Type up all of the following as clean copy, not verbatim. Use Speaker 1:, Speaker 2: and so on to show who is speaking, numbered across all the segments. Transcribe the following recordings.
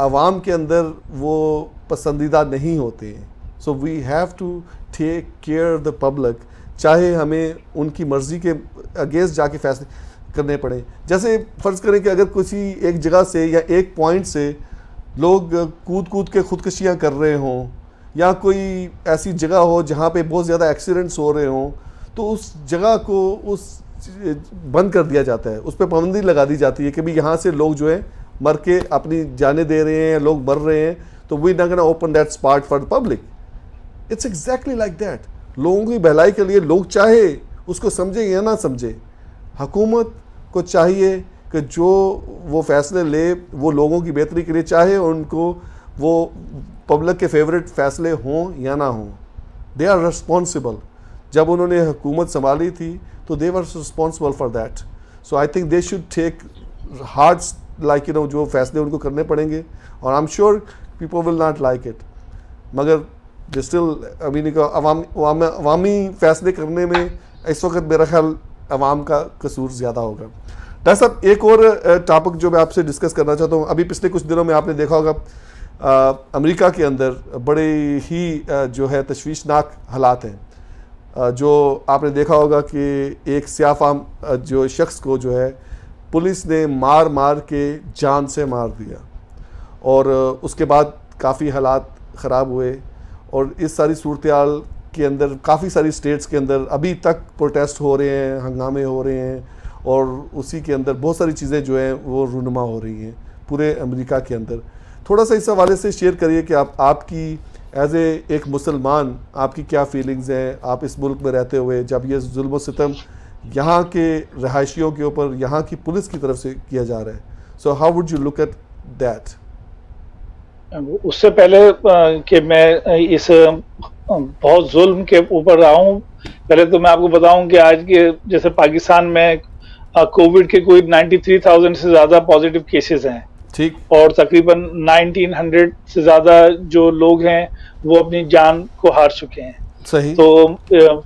Speaker 1: عوام کے اندر وہ پسندیدہ نہیں ہوتے ہیں. So we have to take care the public, چاہے ہمیں ان کی مرضی کے اگینسٹ جا کے فیصلے کرنے پڑیں. جیسے فرض کریں کہ اگر کسی ایک جگہ سے یا ایک پوائنٹ سے لوگ کود کے خودکشیاں کر رہے ہوں, یا کوئی ایسی جگہ ہو جہاں پہ بہت زیادہ ایکسیڈنٹس ہو رہے ہوں, تو اس جگہ کو بند کر دیا جاتا ہے, اس پہ پابندی لگا دی جاتی ہے کہ بھی یہاں سے لوگ جو ہیں مر کے اپنی جانیں دے رہے ہیں, لوگ مر رہے ہیں, تو we not gonna open that spot for the public. It's exactly like that. لوگوں کی بھلائی کے لیے لوگ چاہے اس کو سمجھے یا نہ سمجھے, حکومت کو چاہیے کہ جو وہ فیصلے لے وہ لوگوں کی بہتری کے لیے, چاہے ان کو وہ پبلک کے فیوریٹ فیصلے ہوں یا نہ ہوں. They are responsible. جب انہوں نے حکومت سنبھالی تھی تو they were responsible for that. So I think they should take hard like you know, جو فیصلے ان کو کرنے پڑیں گے, اور I am sure people will not like it, مگر دے اسٹل ابھی عوامی فیصلے کرنے میں اس وقت میرا خیال عوام کا قصور زیادہ ہوگا. ڈاکٹر صاحب ایک اور ٹاپک جو میں آپ سے ڈسکس کرنا چاہتا ہوں, ابھی پچھلے کچھ دنوں میں آپ نے دیکھا ہوگا امریکہ کے اندر بڑے ہی جو ہے تشویشناک حالات ہیں, جو آپ نے دیکھا ہوگا کہ ایک سیاہ فام جو شخص کو جو ہے پولیس نے مار کے جان سے مار دیا, اور اس کے بعد کافی حالات خراب ہوئے, اور اس ساری صورتحال کے اندر کافی ساری اسٹیٹس کے اندر ابھی تک پروٹیسٹ ہو رہے ہیں, ہنگامے ہو رہے ہیں, اور اسی کے اندر بہت ساری چیزیں جو ہیں وہ رونما ہو رہی ہیں پورے امریکہ کے اندر. تھوڑا سا اس حوالے سے شیئر کریے کہ آپ کی ایز اے ایک مسلمان آپ کی کیا فیلنگز ہیں, آپ اس ملک میں رہتے ہوئے, جب یہ ظلم و ستم یہاں کے رہائشیوں کے اوپر یہاں کی پولیس کی طرف سے کیا جا رہا ہے. So how would you look at that?
Speaker 2: اس سے پہلے کہ میں اس بہت ظلم کے اوپر رہا ہوں, پہلے تو میں آپ کو بتاؤں کہ آج کے جیسے پاکستان میں کووڈ کے کوئی 93,000 سے زیادہ پازیٹیو کیسز ہیں,
Speaker 1: ٹھیک,
Speaker 2: اور تقریباً 1900 سے زیادہ جو لوگ ہیں وہ اپنی جان کو ہار چکے ہیں.
Speaker 1: صحیح.
Speaker 2: تو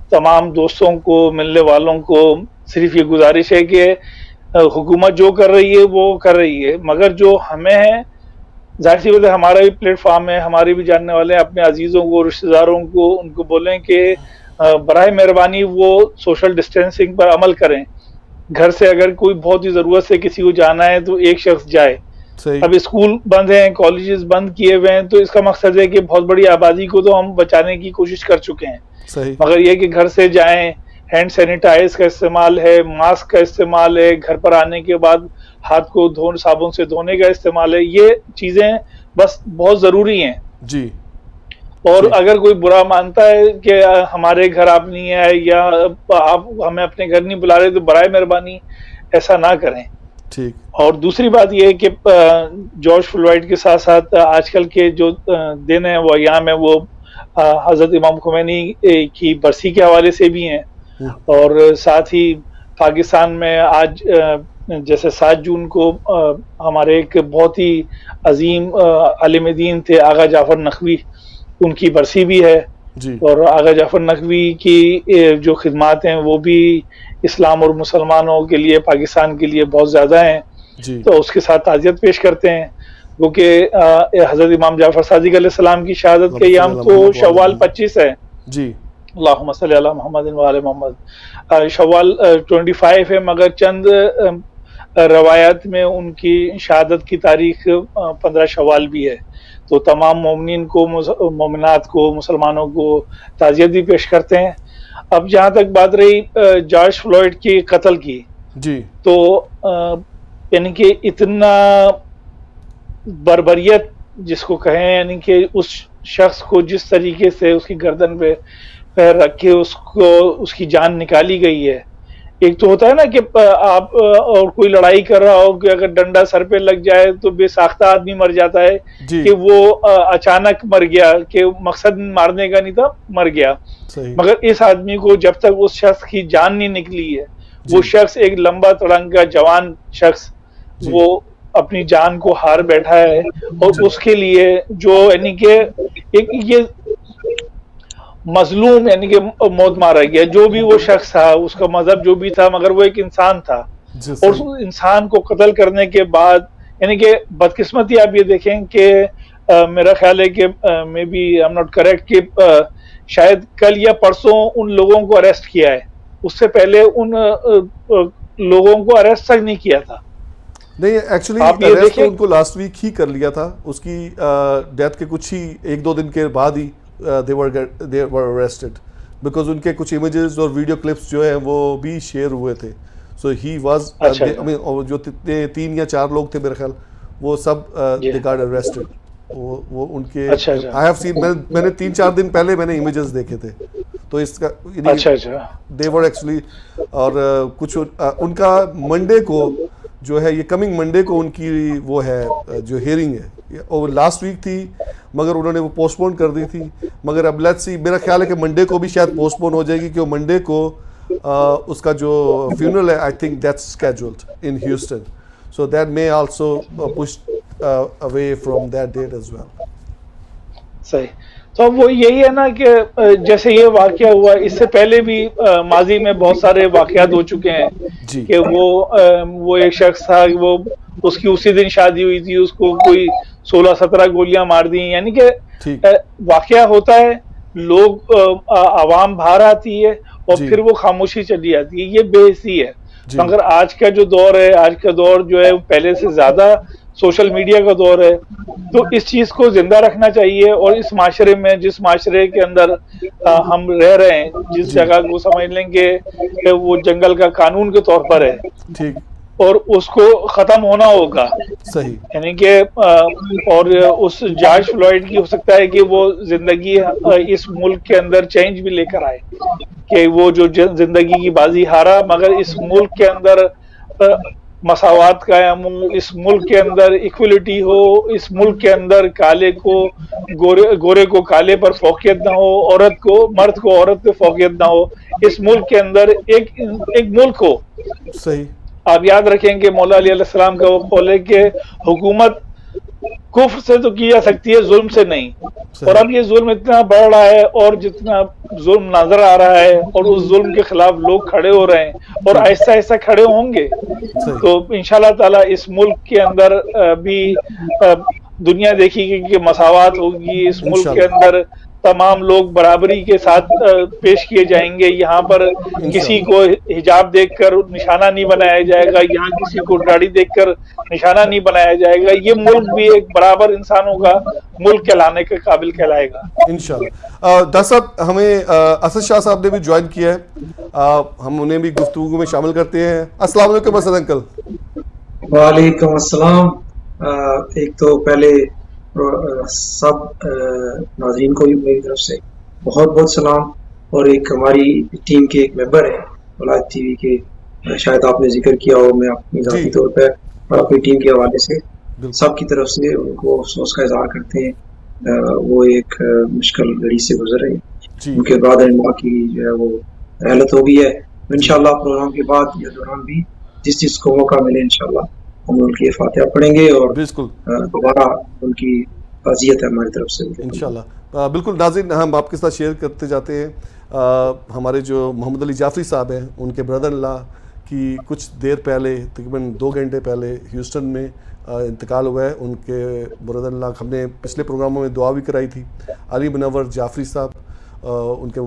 Speaker 2: تمام دوستوں کو, ملنے والوں کو صرف یہ گزارش ہے کہ حکومت جو کر رہی ہے وہ کر رہی ہے, مگر جو ہمیں ہے, ظاہر سی بات ہے ہمارا بھی پلیٹ فارم ہے, ہمارے بھی جاننے والے ہیں, اپنے عزیزوں کو, رشتہ داروں کو, ان کو بولیں کہ براہ مہربانی وہ سوشل ڈسٹینسنگ پر عمل کریں. گھر سے اگر کوئی بہت ہی ضرورت سے کسی کو جانا ہے تو ایک شخص جائے. اب اسکول بند ہیں, کالجز بند کیے ہوئے ہیں, تو اس کا مقصد ہے کہ بہت بڑی آبادی کو تو ہم بچانے کی کوشش کر چکے ہیں, مگر یہ کہ گھر سے جائیں, ہینڈ سینیٹائز کا استعمال ہے, ماسک کا استعمال ہے, گھر پر آنے کے بعد ہاتھ کو صابن سے دھونے کا استعمال ہے, یہ چیزیں بس بہت ضروری ہیں.
Speaker 1: جی.
Speaker 2: اور اگر کوئی برا مانتا ہے کہ ہمارے گھر آپ نہیں آئے یا آپ ہمیں اپنے گھر نہیں بلا رہے, تو برائے مہربانی ایسا نہ کریں.
Speaker 1: ٹھیک.
Speaker 2: اور دوسری بات یہ ہے کہ جارج فلوائڈ کے ساتھ ساتھ آج کل کے جو دن ہیں وہ ایام ہیں, وہ حضرت امام خمینی کی برسی کے حوالے سے بھی ہیں, اور ساتھ ہی پاکستان میں آج جیسے 7 جون کو ہمارے ایک بہت ہی عظیم عالم دین تھے آغا جعفر نقوی, ان کی برسی بھی ہے. اور آغا جعفر نقوی کی جو خدمات ہیں وہ بھی اسلام اور مسلمانوں کے لیے, پاکستان کے لیے بہت زیادہ ہیں. تو اس کے ساتھ تعزیت پیش کرتے ہیں, کیونکہ حضرت امام جعفر صادق علیہ السلام کی شہادت کے ایام تو شوال 25 ہے.
Speaker 1: جی.
Speaker 2: اللہم صلی علی محمد و آل محمد. شوال 25 ہے, مگر چند روایات میں ان کی شہادت کی تاریخ 15 شوال بھی ہے. تو تمام مومنین کو, مومنات کو, مسلمانوں کو تعزیت بھی پیش کرتے ہیں. اب جہاں تک بات رہی جارج فلوئڈ کی قتل کی,
Speaker 1: جی,
Speaker 2: تو یعنی کہ اتنا بربریت جس کو کہیں, یعنی کہ اس شخص کو جس طریقے سے اس کی گردن پہ پیر رکھ کے اس کی جان نکالی گئی ہے. ایک تو ہوتا ہے نا کہ آپ اور کوئی لڑائی کر رہا ہو کہ اگر ڈنڈا سر پہ لگ جائے تو بے ساختہ آدمی مر جاتا ہے, کہ وہ اچانک مر گیا, کہ مقصد مارنے کا نہیں تھا, مر گیا. مگر اس آدمی کو جب تک اس شخص کی جان نہیں نکلی ہے, وہ شخص ایک لمبا تڑنگا جوان شخص, وہ اپنی جان کو ہار بیٹھا ہے, اور اس کے لیے جو یعنی کہ یہ مظلوم یعنی کہ موت مارا گیا. جو بھی وہ شخص تھا, اس کا مذہب جو بھی تھا, مگر وہ ایک انسان تھا, اور اس انسان کو قتل کرنے کے بعد یعنی کہ بدقسمتی آپ یہ دیکھیں کہ میرا خیال ہے کہ maybe I am not correct کہ شاید کل یا پرسوں ان لوگوں کو اریسٹ کیا ہے، اس سے پہلے ان لوگوں کو اریسٹ تک نہیں کیا تھا.
Speaker 1: نہیں ایکچولی
Speaker 2: آپ یہ
Speaker 1: اریسٹ تو
Speaker 2: دیکھیں
Speaker 1: ان کو لاسٹ ویک ہی کر لیا تھا، اس کی ڈیتھ کے کچھ ہی 1-2 دن کے بعد ہی they were arrested because ان کے کچھ امیجز اور ویڈیو کلپس جو ہیں وہ بھی شیئر ہوئے تھے. سو ہی واز
Speaker 2: اچھا
Speaker 1: اور جو 3 یا 4 لوگ تھے میرے خیال وہ سب
Speaker 2: جی
Speaker 1: they got arrested. وہ ان کے
Speaker 2: اچھا
Speaker 1: آئی ہیو سین، میں نے 3-4 دن پہلے میں نے امیجز دیکھے تھے، تو اس کا
Speaker 2: اچھا اچھا
Speaker 1: they were actually اور کچھ ان کا منڈے کو جو ہے، یہ کمنگ منڈے کو ان کی وہ ہے جو ہیئرنگ ہے، وہ لاسٹ ویک تھی مگر انہوں نے وہ پوسٹ پون کر دی تھی. مگر اب لیٹس سی، میرا خیال ہے کہ منڈے کو بھی شاید پوسٹ پون ہو جائے گی، کہ منڈے کو اس کا جو فیونرل ہے I think that's scheduled in Houston, so that may also push away from that date as well.
Speaker 2: صحیح. تو وہ یہی ہے نا کہ جیسے یہ واقعہ ہوا، اس سے پہلے بھی ماضی میں بہت سارے واقعات ہو چکے ہیں
Speaker 1: جی
Speaker 2: کہ وہ ایک شخص تھا، وہ اس کی اسی دن شادی ہوئی تھی، اس کو کوئی 16-17 گولیاں مار دی. یعنی کہ
Speaker 1: ٹھیک
Speaker 2: واقعہ ہوتا ہے، لوگ عوام باہر آتی ہے اور
Speaker 1: جی
Speaker 2: پھر وہ خاموشی چلی جاتی ہے، یہ بے حسی ہے.
Speaker 1: جی
Speaker 2: مگر آج کا جو دور ہے، آج کا دور جو ہے پہلے سے زیادہ سوشل میڈیا کا دور ہے، تو اس چیز کو زندہ رکھنا چاہیے. اور اس معاشرے میں، جس معاشرے کے اندر ہم رہ رہے ہیں، جس
Speaker 1: جی
Speaker 2: جگہ کو سمجھ لیں کہ وہ جنگل کا قانون کے طور پر ہے
Speaker 1: ٹھیک
Speaker 2: اور اس کو ختم ہونا ہوگا.
Speaker 1: صحیح
Speaker 2: یعنی کہ اور اس جارج فلوئڈ کی ہو سکتا ہے کہ وہ زندگی اس ملک کے اندر چینج بھی لے کر آئے، کہ وہ جو زندگی کی بازی ہارا، مگر اس ملک کے اندر مساوات قائم ہو، اس ملک کے اندر ایکولیٹی ہو، اس ملک کے اندر کالے کو گورے کو کالے پر فوقیت نہ ہو، عورت کو مرد کو عورت پہ فوقیت نہ ہو. اس ملک کے اندر ایک ملک ہو.
Speaker 1: صحیح
Speaker 2: آپ یاد رکھیں کہ مولا علیہ السلام کا وہ قول ہے کہ حکومت کفر سے تو کی جا سکتی ہے، ظلم سے نہیں. اور
Speaker 1: صحیح
Speaker 2: اب یہ ظلم اتنا بڑھ رہا ہے، اور جتنا ظلم نظر آ رہا ہے، اور اس ظلم کے خلاف لوگ کھڑے ہو رہے ہیں اور
Speaker 1: ٹھیک
Speaker 2: آہستہ آہستہ کھڑے ہوں گے.
Speaker 1: صحیح
Speaker 2: تو انشاءاللہ تعالی اس ملک کے اندر بھی دنیا دیکھی گی کہ مساوات ہوگی. اس ملک کے
Speaker 1: انشاءاللہ
Speaker 2: اندر تمام لوگ برابری کے ساتھ پیش کیے جائیں گے. یہاں پر کسی
Speaker 1: انشاءاللہ
Speaker 2: کو حجاب دیکھ کر نشانہ نہیں بنایا جائے گا، یہاں کسی کو داڑھی دیکھ کر نشانہ نہیں بنایا جائے گا. یہ ملک بھی ایک برابر انسانوں کا ملک کہلانے کے قابل کہلائے گا.
Speaker 1: انشاءاللہ. ڈاکٹر صاحب، ہمیں اسد شاہ صاحب نے بھی جوائن کیا ہے، ہم انہیں بھی گفتگو میں شامل کرتے ہیں. السلام علیکم اسد انکل.
Speaker 3: وعلیکم السلام. ایک تو پہلے سب ناظرین کو بھی میری طرف سے بہت بہت سلام، اور ایک ہماری ٹیم کے ایک ممبر ہیں ولایت ٹی وی کے، شاید آپ نے ذکر کیا ہو، میں اپنی
Speaker 1: جی
Speaker 3: ذاتی طور پہ اور اپنی ٹیم کے حوالے سے
Speaker 1: بالکل
Speaker 3: سب کی طرف سے ان کو افسوس کا اظہار کرتے ہیں. وہ ایک مشکل گھڑی سے گزر رہے ہیں.
Speaker 1: جی
Speaker 3: ان کے برادر ان لا کی جو ہے وہ حالت ہو گئی ہے. انشاءاللہ پروگرام کے بعد یا دوران بھی جس چیز کو موقع ملے انشاءاللہ ہم ان کی فاتحہ پڑھیں گے، اور
Speaker 1: بالکل
Speaker 3: دوبارہ ان کی تعزیت ہے ہماری طرف سے.
Speaker 1: انشاءاللہ. بالکل ناظرین، ہم آپ کے ساتھ شیئر کرتے جاتے ہیں. ہمارے جو محمد علی جعفری صاحب ہیں، ان کے بردر ان لا کی کچھ دیر پہلے، تقریباً 2 گھنٹے پہلے ہیوسٹن میں انتقال ہوا ہے. ان کے بردر ان لا، ہم نے پچھلے پروگراموں میں دعا بھی کرائی تھی. علی منور جعفری صاحب ان کے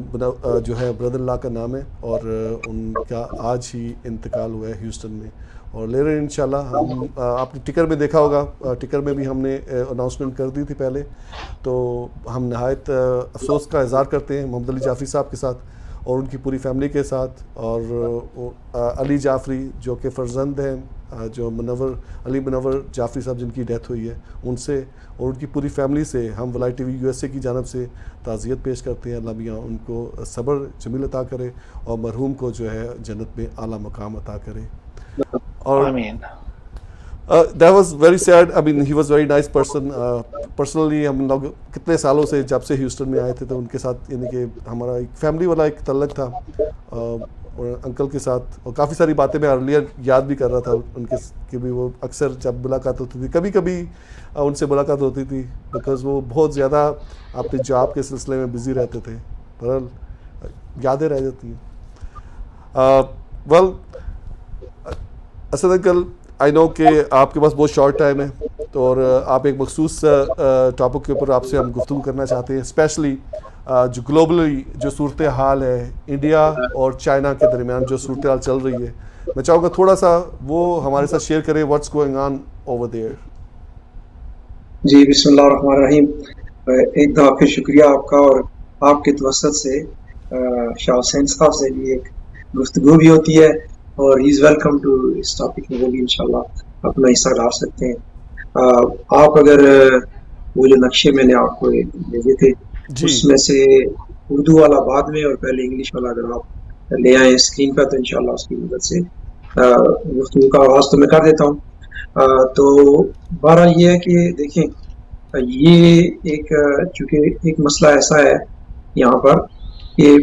Speaker 1: جو ہے بردر ان لا کا نام ہے، اور ان کا آج ہی انتقال ہوا ہے ہیوسٹن میں. اور لیٹر انشاءاللہ ہم، آپ نے ٹکر میں دیکھا ہوگا، ٹکر میں بھی ہم نے اناؤنسمنٹ کر دی تھی پہلے. تو ہم نہایت افسوس کا اظہار کرتے ہیں محمد علی جعفری صاحب کے ساتھ اور ان کی پوری فیملی کے ساتھ، اور علی جعفری جو کہ فرزند ہیں، جو علی منور جعفری صاحب جن کی ڈیتھ ہوئی ہے، ان سے اور ان کی پوری فیملی سے ہم ولایت ٹی وی USA کی جانب سے تعزیت پیش کرتے ہیں. اللہ میاں ان کو صبر جمیل عطا کرے اور مرحوم کو جو ہے جنت میں اعلیٰ مقام عطا کرے. اور
Speaker 2: آمین.
Speaker 1: that was very sad. I mean, he was very nice person. Personally ہم لوگ کتنے سالوں سے جب سے ہیوسٹن میں آئے تھے تو ان کے ساتھ، یعنی کہ ہمارا ایک فیملی والا ایک تعلق تھا، اور انکل کے ساتھ، اور کافی ساری باتیں میں ارلیئر یاد بھی کر رہا تھا ان کے کہ بھی وہ اکثر جب ملاقات ہوتی تھی، کبھی کبھی ان سے ملاقات ہوتی تھی، بیکاز وہ بہت زیادہ اپنے جاب کے سلسلے میں بزی رہتے تھے. بہرحال یادیں رہ جاتی ہیں. ویل اسد انکل، آئی نو کہ آپ کے پاس بہت شارٹ ٹائم ہے تو اور آپ ایک مخصوص ٹاپک کے اوپر آپ سے ہم گفتگو کرنا چاہتے ہیں، اسپیشلی جو گلوبلی جو صورتحال ہے انڈیا اور چائنا کے درمیان جو صورتحال چل رہی ہے، میں چاہوں گا تھوڑا سا وہ ہمارے ساتھ شیئر کریں، what's going on over there.
Speaker 3: جی بسم اللہ الرحمن الرحیم. ایک دفعہ پھر شکریہ آپ کا، اور آپ کے توسط سے شاہ حسین صاحب سے بھی ایک گفتگو بھی ہوتی ہے، اور ہی از ویلکم ٹو اس ٹاپک میں، وہ بھی انشاءاللہ اپنا حصہ ڈال سکتے ہیں. آپ اگر وہ جو نقشے میں نے آپ کو بھیجے تھے اس میں سے اردو والا بعد میں اور پہلے انگلش والا اگر آپ لے آئیں اسکرین پر تو انشاءاللہ اس کی مدد سے گفتگو کا آغاز تو میں کر دیتا ہوں. تو بہرحال یہ ہے کہ دیکھیں، یہ ایک چونکہ ایک مسئلہ ایسا ہے یہاں پر کہ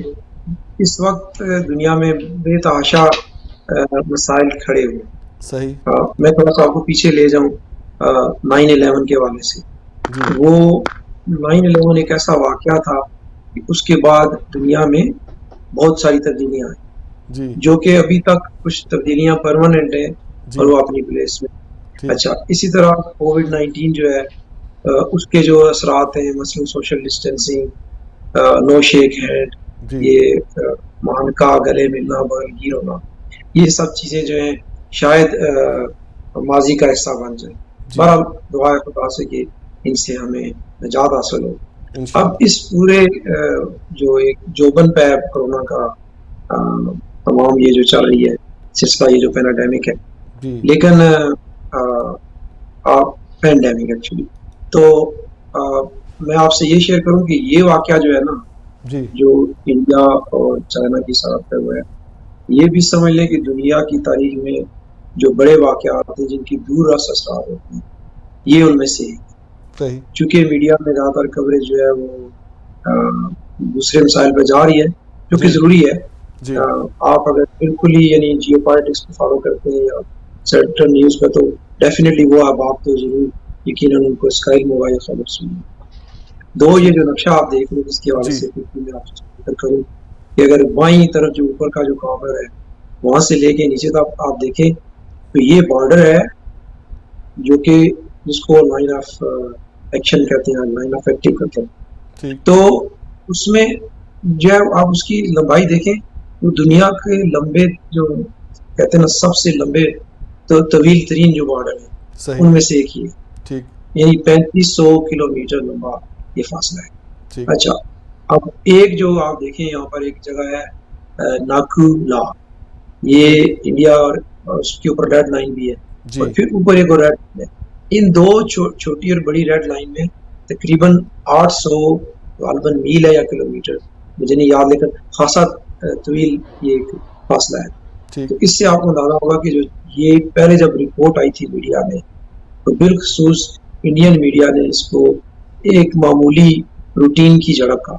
Speaker 3: اس وقت دنیا میں بے تحاشا مسائل کھڑے ہوئے.
Speaker 1: صحیح.
Speaker 3: میں تھوڑا سا آپ کو پیچھے لے جاؤں 9/11 کے حوالے سے. وہ 9/11 ایک ایسا واقعہ تھا کہ اس کے بعد دنیا میں بہت ساری تبدیلیاں آئیں، جو کہ ابھی تک کچھ تبدیلیاں پرماننٹ ہیں اور وہ اپنی پلیس میں. اچھا، اسی طرح کووڈ-19 جو ہے اس کے جو اثرات ہیں، مثلا سوشل ڈسٹینسنگ، نو شیک ہینڈ، یہ مانکا گلے ملنا، بغل گیر ہونا، یہ سب چیزیں جو ہیں شاید ماضی کا حصہ بن جائیں. بہرحال دعا ہے خدا سے کہ ان سے ہمیں نجات حاصل ہو. اب اس پورے جو ایک جوبن پہ کورونا کا تمام یہ جو چل رہی ہے سلسلہ، یہ جو پیناڈیمک ہے، لیکن پینڈیمک ایکچولی، تو میں آپ سے یہ شیئر کروں کہ یہ واقعہ جو ہے نا جو انڈیا اور چائنا کی سرحد پہ ہوا ہے، یہ بھی سمجھ لیں کہ دنیا کی تاریخ میں جو بڑے واقعات ہیں جن کی دور رس اثرات ہوتے ہیں، یہ ان میں سے ہے. چونکہ میڈیا میں زیادہ تر کوریج جو ہے وہ دوسرے مسائل پہ جا رہی ہے، جو کہ ضروری ہے. آپ اگر بالکل ہی یعنی جیو پالیٹکس کو فالو کرتے ہیں یا سینٹرل نیوز پہ، تو ڈیفینیٹلی وہ اب آپ تو ضرور یقیناً ان کو اس کا علم ہوگا یا خبر سنیں. یہ جو نقشہ آپ دیکھ رہے ہیں جس کے حوالے سے میں آپ سے ذکر کروں کہ اگر بائیں طرف جو اوپر کا جو کارنر ہے وہاں سے لے کے نیچے تک آپ دیکھیں تو یہ بارڈر ہے جو کہ جس کو لائن آف ایکشن کہتے ہیں، لائن آف ایکٹنگ کہتے ہیں. تو اس میں جب آپ اس کی لمبائی دیکھیں، وہ دنیا کے لمبے جو کہتے ہیں نا سب سے لمبے تو طویل ترین جو بارڈر ہے ان میں سے ایک ہی ہے، یعنی 3500 کلومیٹر لمبا یہ فاصلہ ہے. اچھا، اب ایک جو آپ دیکھیں یہاں پر ایک جگہ ہے ناکو لا، یہ انڈیا اور اس کے اوپر ریڈ لائن بھی ہے، اور پھر اوپر ایک اور ریڈ لائن ہے. ان دو چھوٹی اور بڑی ریڈ لائن میں تقریباً 800 غالباً میل ہے یا کلومیٹر، مجھے نہیں یاد، لیکن خاصا طویل یہ ایک فاصلہ ہے. تو اس سے آپ کو اندازہ ہوگا کہ جو یہ پہلے جب رپورٹ آئی تھی میڈیا میں تو بالخصوص انڈین میڈیا نے اس کو ایک معمولی روٹین کی جڑپ کہا،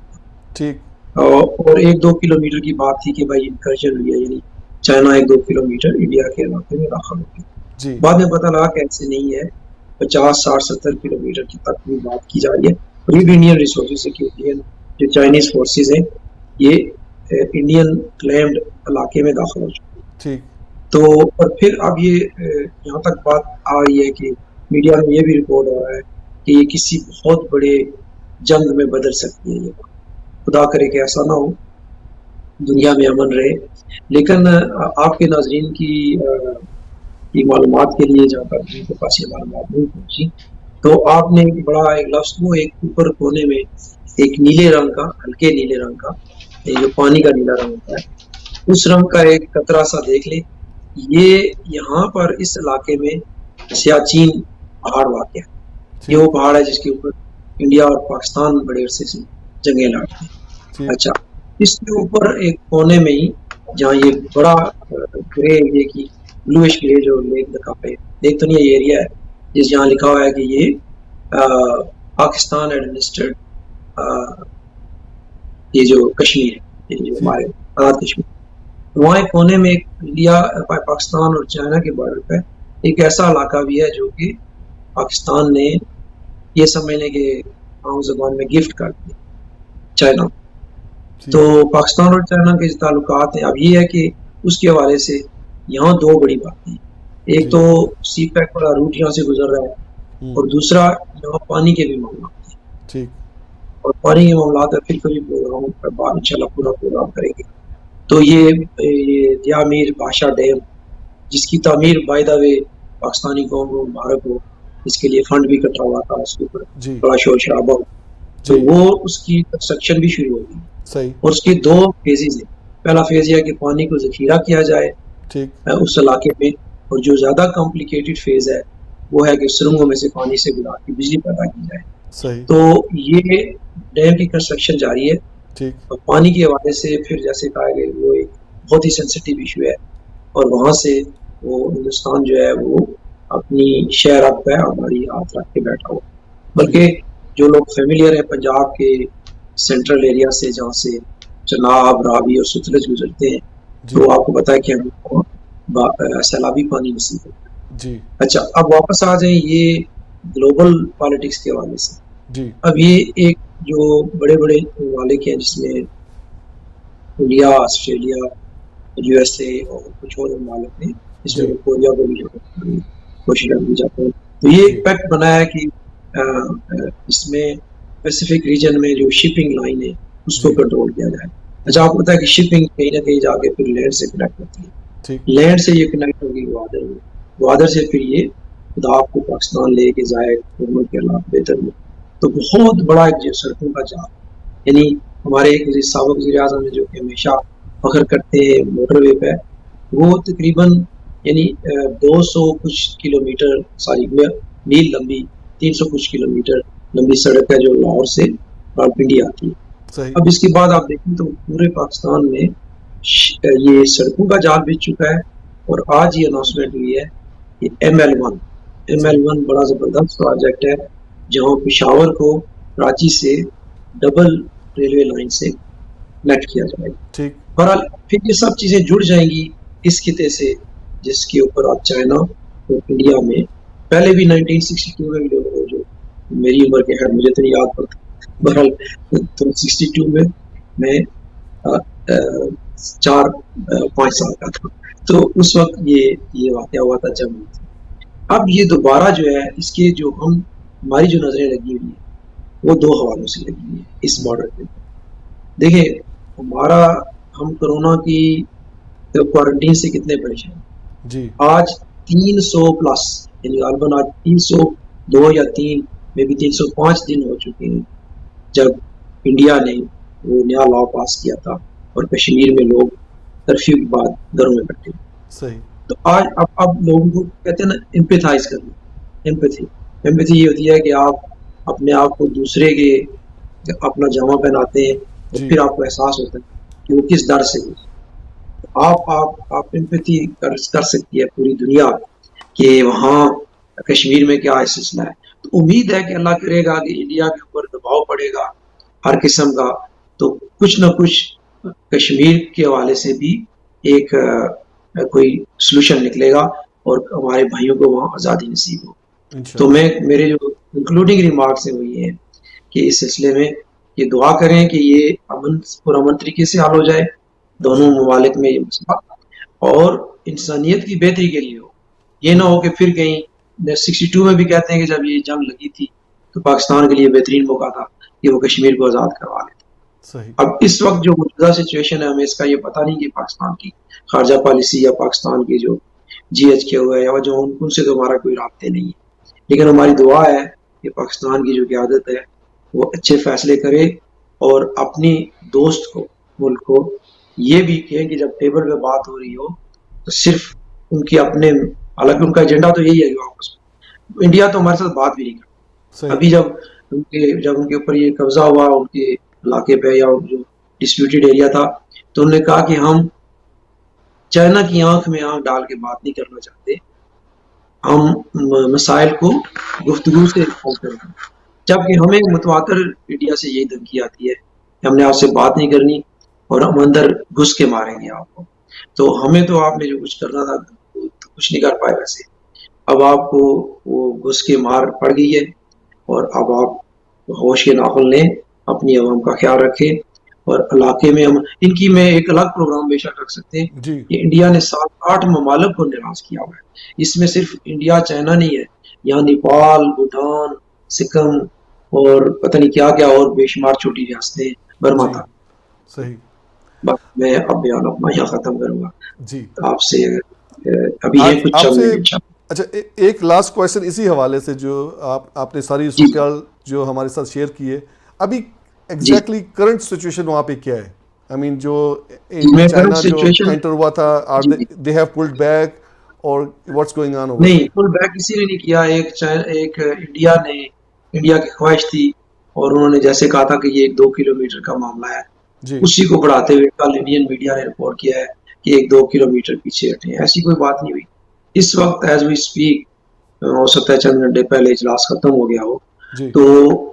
Speaker 3: اور 1-2 کلومیٹر کی بات تھی کہ بھائی انکرجن ہوئی ہے، یعنی چائنا 1-2 کلومیٹر انڈیا کے علاقے میں داخل ہو گئی. بعد میں پتہ لگا کہ ایسے نہیں ہے، 50, 60, 70 کلومیٹر کی تک بھی بات کی جا رہی ہے. اور یہ بھی انڈین ریسورسز سے کہ انڈین جو چائنیز فورسز ہیں یہ انڈین کلیمڈ علاقے میں داخل ہو چکے ہیں. تو اور پھر اب یہ یہاں تک بات آ رہی ہے کہ میڈیا میں یہ بھی رپورٹ ہو رہا ہے کہ یہ کسی بہت بڑے جنگ میں بدل سکتی ہے. یہ خدا کرے کہ ایسا نہ ہو، دنیا میں امن رہے. لیکن آپ کے ناظرین کی معلومات کے لیے جہاں تک ان کے پاس یہ معلومات نہیں پہنچی، تو آپ نے بڑا ایک لفظ وہ ایک اوپر کونے میں ایک نیلے رنگ کا، ہلکے نیلے رنگ کا، جو پانی کا نیلا رنگ ہوتا ہے، اس رنگ کا ایک قطرہ سا دیکھ لیں. یہ یہاں پر اس علاقے میں سیاچین پہاڑ واقع ہے. یہ وہ پہاڑ ہے جس کے اوپر انڈیا اور پاکستان بڑے عرصے سے جنگیں لڑتے ہیں. اچھا، اس کے اوپر ایک کونے میں ہی جہاں یہ بڑا گرے ایریا کی بلوش گرے جو لیک لکھا ہے، لیک تو نہیں یہ ایریا ہے جس جہاں لکھا ہوا ہے کہ یہ پاکستان ایڈمنسٹرڈ یہ جو کشمیر ہے، یہ جو ہمارے آزاد کشمیر، وہاں ایک کونے میں ایک انڈیا پاکستان اور چائنا کے بارڈر پہ ایک ایسا علاقہ بھی ہے جو کہ پاکستان نے یہ سمجھنے کے عام زبان میں گفٹ کر دیا چائنا. تو پاکستان اور چائنا کے تعلقات ہیں. اب یہ ہے کہ اس کے حوالے سے یہاں 2 بڑی باتیں ہیں. ایک تو سی پیک والا روٹ یہاں سے گزر رہا ہے، اور دوسرا یہاں پانی کے بھی معاملات ہیں،
Speaker 1: ٹھیک،
Speaker 3: اور پانی کے معاملات ہے پھر کبھی پروگرام پر بعد انشاءاللہ پورا پروگرام کریں گے. تو یہ دیا میر بادشاہ ڈیم جس کی تعمیر بائی دا وے پاکستانی قوم کو مبارک ہو، اس کے لیے فنڈ بھی کٹا ہوا تھا، اس کے اوپر
Speaker 1: جی
Speaker 3: بڑا شور شرابہ ہوا، تو وہ اس کی کنسٹرکشن بھی شروع ہو گئی،
Speaker 1: صحیح،
Speaker 3: اور اس کی 2 فیزز ہیں. پہلا فیز یہ ہے کہ پانی کو ذخیرہ کیا جائے
Speaker 1: ٹھیک،
Speaker 3: اس علاقے میں، اور جو زیادہ کمپلیکیٹڈ فیز ہے وہ ہے کہ سرنگوں میں سے پانی سے گزار کے بجلی پیدا کی جائے.
Speaker 1: صحیح،
Speaker 3: تو یہ ڈیم کی کنسٹرکشن جاری ہے.
Speaker 1: ٹھیک،
Speaker 3: اور پانی کے حوالے سے پھر جیسے کہا گیا وہ ایک بہت ہی سینسیٹیو ایشو ہے، اور وہاں سے وہ ہندوستان جو ہے وہ اپنی شہر اب ہے ہماری ہاتھ رکھ کے بیٹھا ہوا. بلکہ جو لوگ فیملیئر ہیں پنجاب کے سینٹرل ایریا سے جہاں سے چناب، راوی اور ستلج گزرتے ہیں، تو آپ کو پتا ہے کہ ہم کو سیلابی پانی نصیب ہوتا ہے.
Speaker 1: جی،
Speaker 3: اچھا اب واپس آ جائیں یہ گلوبل پالیٹکس کے حوالے سے.
Speaker 1: جی،
Speaker 3: اب یہ ایک جو بڑے بڑے ممالک ہیں جس میں India, Australia, U S A اور کچھ اور ممالک ہیں، اس میں کوریا کو بھی کوشش کی جاتی ہے، تو یہ ایک پیکٹ بنا ہے کہ اس میں پیسیفک ریجن میں جو شپنگ لائن ہے اس کو کنٹرول کیا جائے. اچھا آپ کو پتا ہے کہ شپنگ کہیں نہ کہیں جا کے پھر لینڈ سے کنیکٹ ہوتی ہے، لینڈ سے یہ کنیکٹ ہوگی گوادر میں، گوادر سے پھر یہ خدا آپ کو پاکستان لے کے جائے حکومت کے حالات بہتر میں. تو بہت بڑا ایک سڑکوں کا جال، یعنی ہمارے ایک سابق وزیر اعظم نے جو کہ ہمیشہ فخر کرتے ہیں موٹر وے پہ، وہ تقریباً یعنی 200 کچھ کلومیٹر میل لمبی، 300 کچھ کلومیٹر لمبی سڑک ہے جو لاہور سے راولپنڈی آتی ہے. اب اس کے بعد آپ دیکھیں تو پورے پاکستان میں یہ سڑکوں کا جال بچ چکا ہے. اور آج یہ اناؤنسمنٹ ہوئی ہے کہ ML1 بڑا زبردست پروجیکٹ ہے جہاں پشاور کو کراچی سے ڈبل ریلوے لائن سے کنیکٹ کیا جائے گا. بہرحال پھر یہ سب چیزیں جڑ جائیں گی اس خطے سے جس کے اوپر آپ چائنا اور انڈیا میں پہلے بھی 1962 میں بھی جو میری عمر کے ہے مجھے تو نہیں یاد پڑتا، بہرحال 62 میں 4-5 سال کا تھا، تو اس وقت یہ واقعہ ہوا تھا جنگ میں. اب یہ دوبارہ جو ہے اس کے جو ہماری جو نظریں لگی ہوئی ہیں وہ 2 حوالوں سے لگی ہوئی ہیں اس بارڈر پہ. دیکھیں ہم کورونا کی کوارنٹین سے کتنے پریشان
Speaker 1: جی،
Speaker 3: آج 300 پلس، یعنی غالباً آج 302 یا 3 میں بھی 305 دن ہو چکے ہیں جب انڈیا نے وہ نیا لا پاس کیا تھا اور کشمیر میں لوگ کرفیو کے بعد گھروں میں بیٹھے.
Speaker 1: صحیح.
Speaker 3: تو آج اب لوگوں کو کہتے ہیں نا امپیتھائز کرنا. ایمپیتھی یہ ہوتی ہے کہ آپ اپنے آپ کو دوسرے کے اپنا جامع پہناتے ہیں اور پھر آپ کو احساس ہوتا ہے کہ وہ کس ڈر سے ہو. آپ ایمپیتھی کر سکتی ہے پوری دنیا کہ وہاں کشمیر میں کیا سلسلہ ہے. تو امید ہے کہ اللہ کرے گا کہ انڈیا کے اوپر دباؤ پڑے گا ہر قسم کا، تو کچھ نہ کچھ کشمیر کے حوالے سے بھی ایک کوئی سلوشن نکلے گا اور ہمارے بھائیوں کو وہاں آزادی نصیب ہو. تو میرے جو انکلوڈنگ ریمارکس ہیں وہ یہ ہیں کہ اس سلسلے میں یہ دعا کریں کہ یہ پرامن طریقے سے حل ہو جائے دونوں ممالک میں یہ مسئلہ، اور انسانیت کی بہتری کے لیے ہو. یہ نہ ہو کہ پھر کہیں 62 میں بھی کہتے ہیں کہ جب یہ جنگ لگی تھی تو پاکستان کے لیے بہترین موقع تھا کہ وہ کشمیر کو آزاد کروا لیتے. اب اس وقت جو موجودہ سچویشن ہے ہمیں اس کا یہ پتہ نہیں کہ پاکستان کی خارجہ پالیسی یا پاکستان کی جو GH ہوا ہے یا جو ان سے تو ہمارا کوئی رابطے نہیں ہے، لیکن ہماری دعا ہے کہ پاکستان کی جو قیادت ہے وہ اچھے فیصلے کرے اور اپنی دوست کو ملک کو یہ بھی کہیں کہ جب ٹیبل پہ بات ہو رہی ہو تو صرف ان کی اپنے، حالانکہ ان کا ایجنڈا تو یہی ہے کہ واپس انڈیا تو ہمارے ساتھ بات بھی نہیں کرتا. ابھی جب ان کے اوپر یہ قبضہ ہوا ان کے علاقے پہ یا جو ڈسپیوٹیڈ ایریا تھا تو انہوں نے کہا کہ ہم چائنا کی آنکھ میں آنکھ ڈال کے بات نہیں کرنا چاہتے، ہم مسائل کو گفتگو سے حل کریں. جبکہ ہمیں متواتر انڈیا سے یہی دھمکی آتی ہے کہ ہم نے آپ سے بات نہیں کرنی اور ہم اندر گھس کے ماریں گے آپ کو. تو ہمیں تو آپ نے جو کچھ کرنا تھا کچھ نہیں کر پائے. ویسے اب آپ کو وہ گھس کے مار پڑ گئی ہے اور اب آپ ہوش کے ناخن لیں، اپنی عوام کا خیال رکھیں اور علاقے میں ہم ان کی میں ایک الگ پروگرام بے شک رکھ سکتے ہیں
Speaker 1: جی
Speaker 3: کہ انڈیا نے 7-8 ممالک کو نراز کیا ہوا ہے. اس میں صرف انڈیا چائنا نہیں ہے, یہاں نیپال, بھوٹان, سکم اور پتہ نہیں کیا کیا اور بے شمار چھوٹی ریاستیں برما
Speaker 1: جی
Speaker 3: تک.
Speaker 1: صحیح.
Speaker 3: بس میں اب بیان اپنا یہاں ختم کروں گا
Speaker 1: جی
Speaker 3: آپ سے. ابھی
Speaker 1: آج
Speaker 3: ہے کچھ
Speaker 1: آپ
Speaker 3: چند
Speaker 1: سے
Speaker 3: منٹ.
Speaker 1: اچھا ایک لاسٹ کویشچن اسی حوالے سے, جو آپ نے ساری
Speaker 3: جی
Speaker 1: صورتحال جو ہمارے ساتھ شیئر کی ہے, ابھی
Speaker 3: جی
Speaker 1: ایگزیکٹلی کرنٹ سچویشن وہاں پہ کیا ہے؟ آئی مین جو
Speaker 3: جی میں کرنٹ
Speaker 1: چائنا جو
Speaker 3: سچویشن.
Speaker 1: انٹر ہوا تھا, آر
Speaker 3: جی
Speaker 1: دے ہیو پلڈ بیک اور واٹس گوئنگ آن اوور
Speaker 3: نہیں,
Speaker 1: دیر؟
Speaker 3: فل بیک اسی نے نہیں کیا. ایک انڈیا کی خواہش تھی اور انہوں نے جیسے کہا تھا کہ یہ 1-2 کلومیٹر کا معاملہ ہے,
Speaker 1: جی
Speaker 3: اسی کو بڑھاتے ہوئے کل انڈین میڈیا نے رپورٹ کیا ہے کہ 1-2 کلومیٹر پیچھے ہٹے ہیں. ایسی کوئی بات نہیں ہوئی. اس وقت ایز وی اسپیک, ہو سکتا ہے چند گھنٹے پہلے اجلاس ختم ہو گیا ہو,
Speaker 1: جی
Speaker 3: تو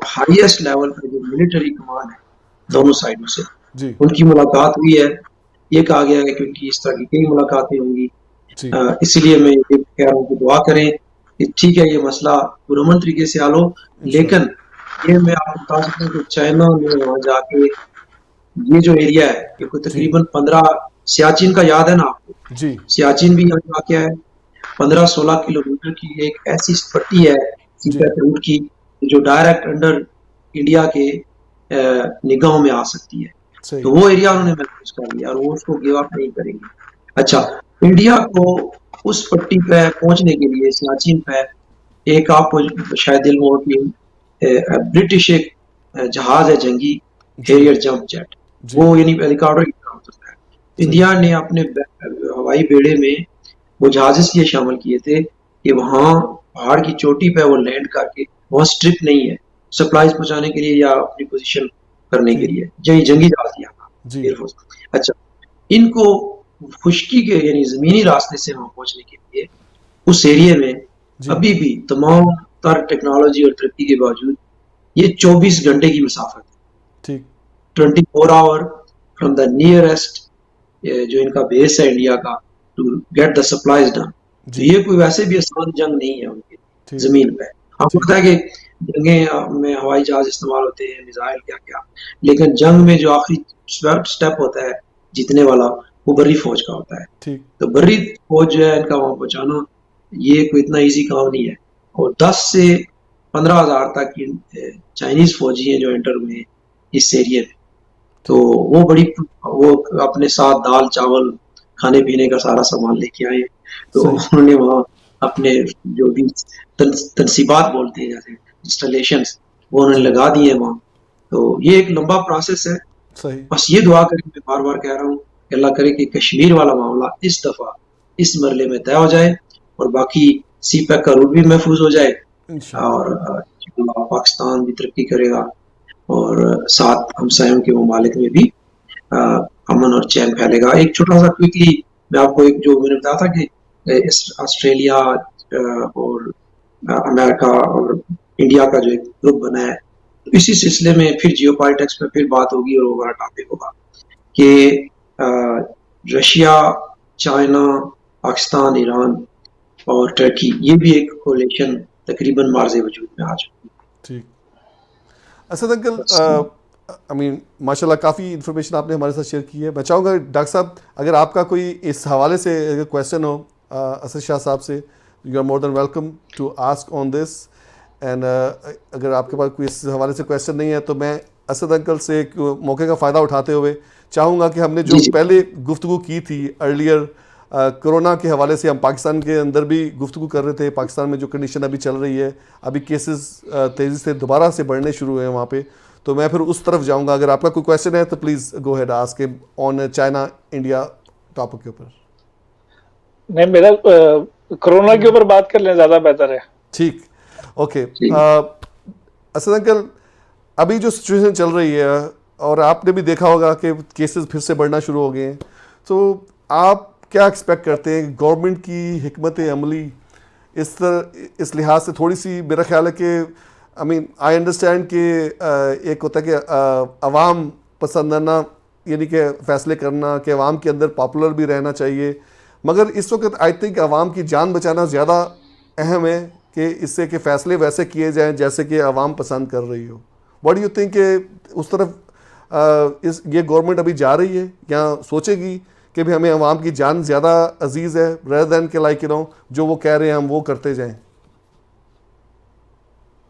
Speaker 3: ہائیسٹ لیول پہ جو ملٹری کمانڈ ہے
Speaker 1: جی
Speaker 3: دونوں سائڈوں سے
Speaker 1: جی
Speaker 3: ان کی ملاقات ہوئی ہے. یہ کہا گیا ہے کہ ان کی اس طرح کی کئی ملاقاتیں ہوں گی.
Speaker 1: جی
Speaker 3: اسی لیے میں یہ کہہ رہا ہوں کہ دعا کریں کہ ٹھیک ہے یہ مسئلہ پرامن طریقے سے حل ہو, لیکن
Speaker 1: انشاءاللہ.
Speaker 3: یہ میں آپ کو بتا سکتا ہوں کہ چائنا نے وہاں جا کے یہ جو ایریا ہے یہ کوئی
Speaker 1: جی
Speaker 3: تقریباً 15 سیاچین کا یاد ہے نا آپ کو,
Speaker 1: جی
Speaker 3: سیاچین بھی یہاں واقع ہے. 15-16 کلومیٹر کی ایک ایسی پٹی ہے
Speaker 1: جی
Speaker 3: سیپیک روٹ کی جو ڈائریکٹ انڈر انڈیا کے نگاہوں میں آ سکتی ہے.
Speaker 1: صحیح.
Speaker 3: تو وہ ایریا انہوں نے محفوظ کر لیا اور وہ اس کو گیو اپ نہیں کریں گے. اچھا, انڈیا کو اس پٹی پہ پہنچنے کے لیے سیاچین پہ ایک آپ کو شاید علم ہو کہ برٹش ایک جہاز ہے جنگی,
Speaker 1: جی
Speaker 3: ہیریئر جمپ جیٹ,
Speaker 1: جی
Speaker 3: وہ یعنی ہیلی کاپٹر کی طرح ہوتا ہے.
Speaker 1: صحیح.
Speaker 3: انڈیا نے اپنے ہوائی بیڑے میں وہ جہاز اس لیے شامل کیے تھے کہ وہاں پہاڑ کی چوٹی پہ وہ لینڈ کر کے, وہاں اسٹرپ نہیں ہے سپلائیز پہنچانے کے لیے یا اپنی پوزیشن کرنے کے
Speaker 1: ٹھیک.
Speaker 3: لیے,
Speaker 1: ٹھیک.
Speaker 3: جنگی جہاز دیا تھا
Speaker 1: جی
Speaker 3: ایئر فورس. اچھا, ان کو خشکی کے یعنی زمینی راستے سے وہاں پہنچنے کے لیے اس ایریے میں
Speaker 1: جی
Speaker 3: ابھی بھی تمام تر ٹیکنالوجی اور ترقی کے باوجود یہ 24 گھنٹے کی مسافت ہے.
Speaker 1: ٹھیک.
Speaker 3: 24 آور فرام دا نیئرسٹ جو ان کا بیس ہے انڈیا کا, to get the supplies done. تو
Speaker 1: جی
Speaker 3: یہ کوئی ویسے بھی آسان جنگ نہیں ہے ان کے
Speaker 1: ٹھیک.
Speaker 3: زمین پہ. آپ کو
Speaker 1: ٹھیک.
Speaker 3: پتا ہے کہ جنگیں میں ہوائی جہاز استعمال ہوتے ہیں, میزائل کیا کیا, لیکن جنگ میں جو آخری سٹیپ ہوتا ہے جیتنے والا وہ بری فوج کا ہوتا ہے.
Speaker 1: ٹھیک.
Speaker 3: تو بری فوج جو ہے ان کا وہاں پہنچانا یہ کوئی اتنا ایزی کام نہیں ہے. اور 10 سے 15 ہزار تک کی چائنیز فوجی ہیں جو انٹر ہوئے ہیں اس ایریے میں. تو
Speaker 1: ٹھیک.
Speaker 3: وہ اپنے ساتھ دال چاول کھانے پینے کا سارا سامان لے کے آئے. تو
Speaker 1: صحیح.
Speaker 3: انہوں نے وہاں اپنے جو بھی تنصیبات بولتے ہیں جیسے انسٹالیشنز وہ انہوں نے
Speaker 1: جی
Speaker 3: لگا دیے وہاں. تو یہ ایک لمبا پروسیس ہے.
Speaker 1: صحیح.
Speaker 3: بس یہ دعا کریں, میں بار بار کہہ رہا ہوں کہ اللہ کرے کہ کشمیر والا معاملہ اس دفعہ اس مرحلے میں طے ہو جائے اور باقی سی پیک کا روٹ بھی محفوظ ہو جائے
Speaker 1: انشاءاللہ.
Speaker 3: اور پاکستان بھی ترقی کرے گا اور ساتھ ہمسایوں کے ممالک میں بھی امن اور چین پھیلے گا. ایک چھوٹا سا کوئکلی میں آپ کو ایک جو میں نے بتایا تھا کہ آسٹریلیا اور امریکہ اور انڈیا کا جو ایک گروپ بنا ہے, اسی سلسلے میں پھر جیو پالیٹکس پہ پھر بات ہوگی اور وہ بڑا ٹاپک ہوگا کہ رشیا, چائنا, پاکستان, ایران اور ٹرکی یہ بھی ایک کولیشن تقریباً مارز وجود میں آ چکی ہے.
Speaker 1: ٹھیک. اسد انکل, آئی مین ماشاء اللہ کافی انفارمیشن آپ نے ہمارے ساتھ شیئر کی ہے. میں چاہوں گا ڈاکٹر صاحب اگر آپ کا کوئی اس حوالے سے اگر کویشچن ہو اسد شاہ صاحب سے, you are more than welcome to ask on this. And اگر آپ کے پاس کوئی اس حوالے سے کویشچن نہیں ہے تو میں اسد انکل سے ایک موقع کا فائدہ اٹھاتے ہوئے چاہوں گا کہ ہم نے جو
Speaker 3: جی
Speaker 1: پہلے گفتگو کی تھی ارلیئر کرونا کے حوالے سے, ہم پاکستان کے اندر بھی گفتگو کر رہے تھے. پاکستان میں جو کنڈیشن ابھی چل رہی ہے, ابھی کیسز تیزی سے دوبارہ سے بڑھنے شروع ہوئے ہیں وہاں پہ, تو میں پھر اس طرف جاؤں گا. اگر آپ کا کوئی کویشچن ہے تو please go ahead ask on China India topic کے اوپر.
Speaker 2: نہیں, میرا کرونا کے اوپر بات کر لیں زیادہ بہتر ہے.
Speaker 1: ٹھیک. اوکے.
Speaker 3: ٹھیک.
Speaker 1: اسد انکل, ابھی جو سچویشن چل رہی ہے اور آپ نے بھی دیکھا ہوگا کہ کیسز پھر سے بڑھنا شروع ہو گئے ہیں, تو آپ کیا ایکسپیکٹ کرتے ہیں گورنمنٹ کی حکمت عملی اس لحاظ سے تھوڑی سی, میرا خیال ہے کہ آئی مین آئی انڈرسٹینڈ کہ ایک ہوتا ہے کہ عوام پسندانہ یعنی کہ فیصلے کرنا, کہ عوام کے اندر پاپولر بھی رہنا چاہیے, مگر اس وقت آئی تھنک عوام کی جان بچانا زیادہ اہم ہے کہ اس سے کہ فیصلے ویسے کیے جائیں جیسے کہ عوام پسند کر رہی ہو. واٹ ڈو یو تھنک کہ اس طرف اس یہ گورنمنٹ ابھی جا رہی ہے یا سوچے گی کہ بھی ہمیں عوام کی جان زیادہ عزیز ہے rather than کہ لائک جو وہ کہہ رہے ہیں ہم وہ کرتے جائیں؟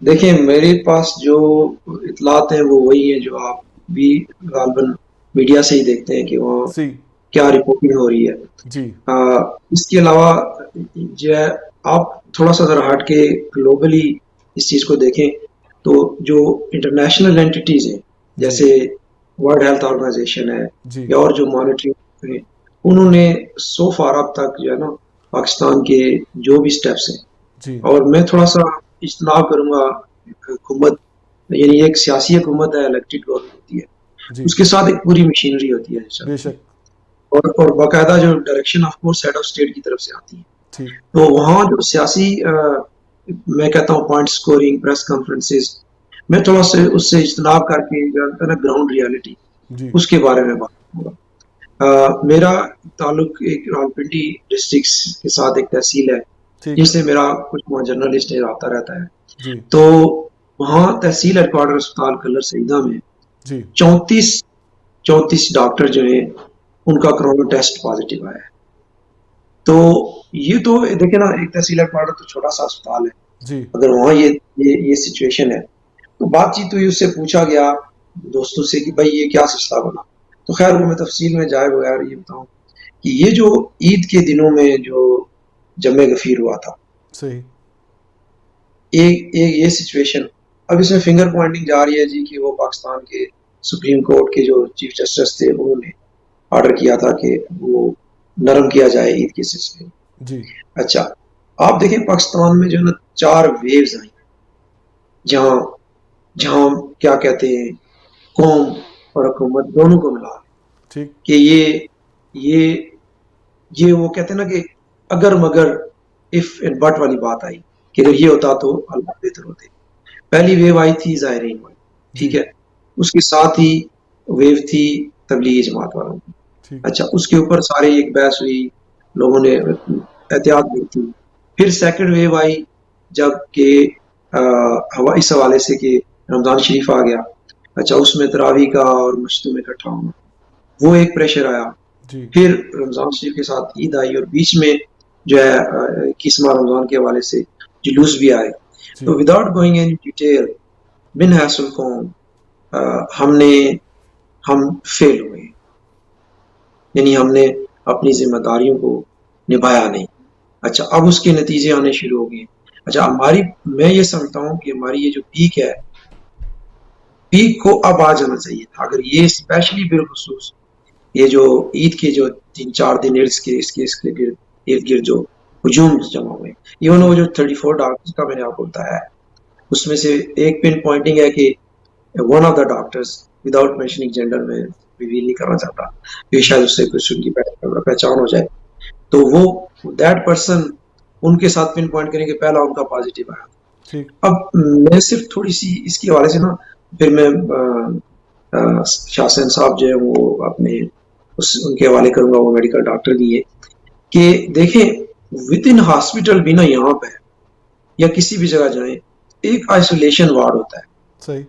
Speaker 3: دیکھیں میرے پاس جو اطلاعات ہیں وہ وہی ہیں جو آپ بھی غالباً میڈیا سے ہی دیکھتے ہیں کہ وہاں
Speaker 1: جی
Speaker 3: کیا رپورٹنگ ہو رہی ہے.
Speaker 1: جی
Speaker 3: اس کے علاوہ جو ہے آپ تھوڑا سا ذرا ہٹ کے گلوبلی اس چیز کو دیکھیں تو جو انٹرنیشنل اینٹیز ہیں جیسے ورلڈ ہیلتھ آرگنائزیشن ہے
Speaker 1: جی
Speaker 3: یا اور جو مانیٹرنگ ہیں انہوں نے سو فار اب تک جو ہے نا پاکستان کے جو بھی سٹیپس ہیں
Speaker 1: جی
Speaker 3: اور میں تھوڑا سا اجتناب کروں گا حکومت یعنی ایک سیاسی حکومت ہے الیکٹڈ گورنمنٹ ہوتی ہے
Speaker 1: جی
Speaker 3: اس کے ساتھ ایک پوری مشینری ہوتی ہے
Speaker 1: بے شک
Speaker 3: اور باقاعدہ جو direction of course head of state کی طرف سے آتی ہے.
Speaker 1: ٹھیک
Speaker 3: تو وہاں جو سیاسی میں کہتا ہوں پوائنٹ سکورنگ پریس کانفرنسز میں تھوڑا سا اس سے اجتناب کر کے گراؤنڈ ریالٹی
Speaker 1: جی
Speaker 3: اس کے بارے میں بات کروں گا. میرا تعلق ایک راولپنڈی ڈسٹرکٹ کے ساتھ ایک تحصیل ہے
Speaker 1: ٹھیک
Speaker 3: جس سے میرا کچھ وہاں جرنلسٹ رابطہ رہتا ہے.
Speaker 1: جی
Speaker 3: تو وہاں تحصیل ہیڈ کوارٹر اسپتال کلر سیدہ میں
Speaker 1: جی
Speaker 3: 34 ڈاکٹر جو ہیں ان کا کرونا ٹیسٹ پازیٹیو آیا ہے. تو یہ تو دیکھیں نا ایک تحصیل ہیڈ کوارٹر تو چھوٹا سا اسپتال ہے,
Speaker 1: جی
Speaker 3: اگر وہاں یہ سچویشن ہے تو بات چیت ہوئی, اس سے پوچھا گیا دوستوں سے کہ بھائی یہ کیا سلسلہ بنا. تو خیر وہ میں تفصیل میں جائے بغیر یہ بتاؤں کہ یہ جو عید کے دنوں میں جو جمع غفیر ہوا تھا
Speaker 1: صحیح
Speaker 3: ایک یہ سچویشن, اب اس میں فنگر پوائنٹنگ جا رہی ہے جی کہ وہ پاکستان کے سپریم کورٹ کے جو چیف جسٹس تھے انہوں نے آرڈر کیا تھا کہ وہ نرم کیا جائے عید کے سلسلے میں.
Speaker 1: جی
Speaker 3: اچھا آپ دیکھیں پاکستان میں جو ہے نا 4 ویوز آئی جہاں کیا کہتے ہیں قوم اور حکومت دونوں کو ملا
Speaker 1: ٹھیک
Speaker 3: کہ یہ وہ کہتے ہیں نا کہ اگر مگر اف اینڈ بٹ والی بات آئی کہ اگر یہ ہوتا تو اللہ بہتر ہوتے. پہلی ویو آئی تھی زائرین والی, ٹھیک ہے, اس کے ساتھ ہی ویو تھی تبلیغی جماعت والوں کی.
Speaker 1: ٹھیک
Speaker 3: اچھا اس کے اوپر سارے ایک بحث ہوئی, لوگوں نے احتیاط بھی کی. پھر سیکنڈ ویو آئی جب کہ اس حوالے سے کہ رمضان شریف آ گیا. اچھا اس میں تراویح کا اور مسجدوں میں اکٹھا ہونا وہ ایک پریشر آیا.
Speaker 1: جی
Speaker 3: پھر رمضان شریف کے ساتھ عید آئی اور بیچ میں جو ہے 21واں رمضان کے حوالے سے جلوس بھی آئے.
Speaker 1: جی
Speaker 3: تو وداؤٹ گوئنگ ان ڈیٹیل بن حاصل قوم ہم فیل ہوئے, یعنی ہم نے اپنی ذمہ داریوں کو نبھایا نہیں. اچھا اب اس کے نتیجے آنے شروع ہو گئے. اچھا میں یہ سمجھتا ہوں کہ ہماری یہ جو پیک ہے پیک کو اب آ جانا چاہیے تھا. اگر یہ اسپیشلی بالخصوص یہ جو عید کے جو 3-4 دن اس کے ارد گرد جو ہجوم جمع ہوئے, ایون وہ جو 34 ڈاکٹرز کا میں نے آپ کو بتایا ہے اس میں سے ایک پن پوائنٹنگ ہے کہ one of the doctors without mentioning gender میں ریویل نہیں کرنا چاہتا کہ شاید اس سے کچھ ان کی پہچان ہو جائے, تو وہ دیٹ پرسن ان کے ساتھ پن پوائنٹ کریں کہ پہلا ان کا پازیٹیو آیا.
Speaker 1: ٹھیک
Speaker 3: اب میں صرف تھوڑی سی اس کے حوالے سے نا پھر میں شاہ حسین صاحب جو ہے وہ اپنے ان کے حوالے کروں گا, وہ میڈیکل ڈاکٹر بھی ہے, کہ دیکھیں ود ان ہاسپٹل بھی نا یہاں پہ یا کسی بھی جگہ جائیں ایک آئسولیشن وارڈ ہوتا ہے.
Speaker 1: صحیح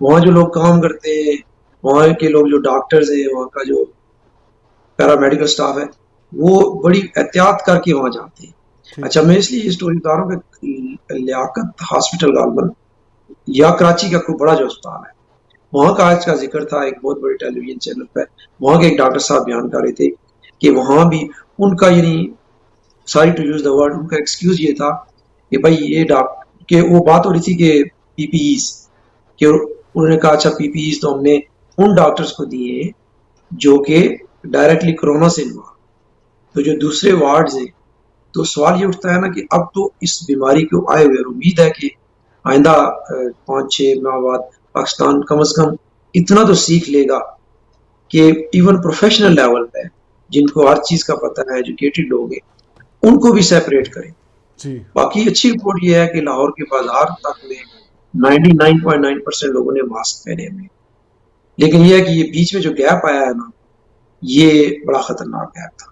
Speaker 3: وہاں جو لوگ کام کرتے ہیں وہاں کے لوگ جو ڈاکٹرز ہیں وہاں کا جو پیرامیڈیکل سٹاف ہے وہ بڑی احتیاط کر کے وہاں جاتے ہیں. اچھا میں اس لیے یہ اسٹوری بتا رہا ہوں کہ لیاقت ہاسپٹل غالباً یا کراچی کا کوئی بڑا جو اسپتال ہے وہاں کا آج کا ذکر تھا ایک بہت بڑے ٹیلی ویژن چینل پہ, وہاں کے ایک ڈاکٹر صاحب بیان کر رہے تھے کہ وہاں بھی ان کا یعنی sorry to use the word ان کا ایکسکیوز یہ تھا کہ بھائی یہ کہ وہ بات ہو رہی تھی کہ پی پی ایز کہ انہوں نے کہا اچھا پی پی ایز تو ہم نے ان ڈاکٹرز کو دیے جو کہ ڈائریکٹلی کرونا سے انوالو, تو جو دوسرے وارڈز ہیں تو سوال یہ اٹھتا ہے نا کہ اب تو اس بیماری کو آئے ہوئے امید ہے کہ آئندہ 5-6 ماہ بعد پاکستان کم از کم اتنا تو سیکھ لے گا کہ ایون پروفیشنل لیول پہ جن کو ہر چیز کا پتہ ہے ایجوکیٹڈ لوگ ہیں ان کو بھی سیپریٹ کریں.
Speaker 1: جی
Speaker 3: باقی اچھی رپورٹ یہ ہے کہ لاہور کے بازار تک میں 99.9% لوگوں نے ماسک پہنے ہوئے, لیکن یہ ہے کہ یہ بیچ میں جو گیپ آیا ہے نا یہ بڑا خطرناک گیپ تھا.